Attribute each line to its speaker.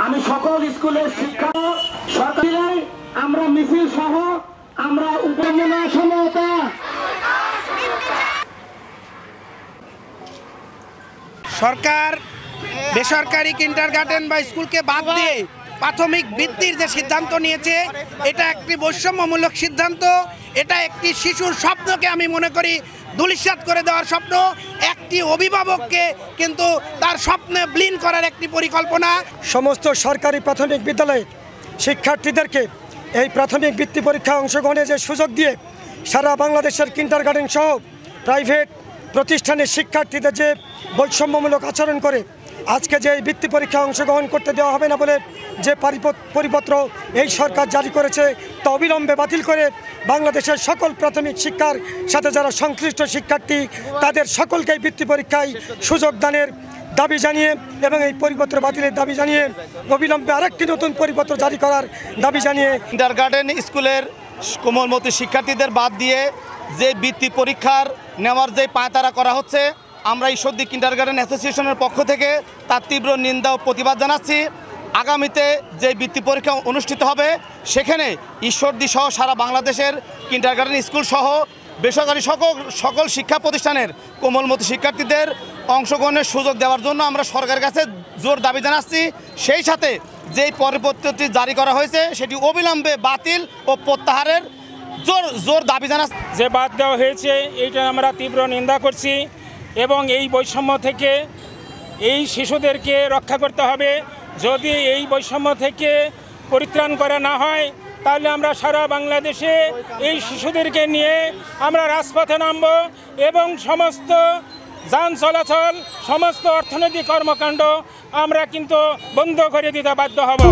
Speaker 1: আমি সকল স্কুলের শিক্ষা সরকারি আমরা মিছিল সহ আমরা উপজেলা সমতা
Speaker 2: সরকার বেসরকারি কিন্ডারগার্টেন বা স্কুলকে বাদ দিয়ে প্রাথমিক বৃত্তির যে সিদ্ধান্ত নিয়েছে এটা একটি বৈষম্যমূলক সিদ্ধান্ত। এটা একটি শিশুর স্বপ্নকে আমি মনে করি ধূলিসাৎ করে দেওয়ার স্বপ্ন, একটি অভিভাবককে কিন্তু তার স্বপ্নে বিলীন করার একটি পরিকল্পনা।
Speaker 3: সমস্ত সরকারি প্রাথমিক বিদ্যালয়ে শিক্ষার্থীদেরকে এই প্রাথমিক বৃত্তি পরীক্ষায় অংশগ্রহণের যে সুযোগ দিয়ে সারা বাংলাদেশের কিন্ডারগার্টেন সহ প্রাইভেট প্রতিষ্ঠানের শিক্ষার্থীদের যে বৈষম্যমূলক আচরণ করে আজকে যে এই বৃত্তি পরীক্ষায় অংশগ্রহণ করতে দেওয়া হবে না বলে যে পরিপত্র এই সরকার জারি করেছে তা অবিলম্বে বাতিল করে বাংলাদেশের সকল প্রাথমিক শিক্ষার সাথে যারা সংশ্লিষ্ট শিক্ষার্থী তাদের সকলকে বৃত্তি পরীক্ষায় সুযোগ দানের দাবি জানিয়ে এবং এই পরিপত্র বাতিলের দাবি জানিয়ে অবিলম্বে আরেকটি নতুন পরিপত্র জারি করার দাবি জানিয়ে
Speaker 4: কিন্ডারগার্টেন স্কুলের কোমলমতি শিক্ষার্থীদের বাদ দিয়ে যে বৃত্তি পরীক্ষার নেওয়ার যে পায়তারা করা হচ্ছে আমরা ঈশ্বরদী কিন্ডারগার্টেন অ্যাসোসিয়েশনের পক্ষ থেকে তার তীব্র নিন্দা ও প্রতিবাদ জানাচ্ছি। আগামীতে যে বৃত্তি পরীক্ষা অনুষ্ঠিত হবে সেখানে ঈশ্বরদী সহ সারা বাংলাদেশের কিন্ডারগার্টেন স্কুল সহ বেসরকারি সকল শিক্ষা প্রতিষ্ঠানের কোমলমতি শিক্ষার্থীদের অংশগ্রহণের সুযোগ দেওয়ার জন্য আমরা সরকারের কাছে জোর দাবি জানাচ্ছি। সেই সাথে যেই পরিপত্রটি জারি করা হয়েছে সেটি অবিলম্বে বাতিল ও প্রত্যাহারের জোর দাবি জানাচ্ছি।
Speaker 5: যে বাদ দেওয়া হয়েছে এইটা আমরা তীব্র নিন্দা করছি এবং এই বৈষম্য থেকে এই শিশুদেরকে রক্ষা করতে হবে। যদি এই বৈষম্য থেকে পরিত্রাণ করা না হয় তাহলে আমরা সারা বাংলাদেশে এই শিশুদেরকে নিয়ে আমরা রাজপথে নামব এবং সমস্ত যান চলাচল সমস্ত অর্থনৈতিক কর্মকাণ্ড আমরা কিন্তু বন্ধ করে দিতে বাধ্য হব।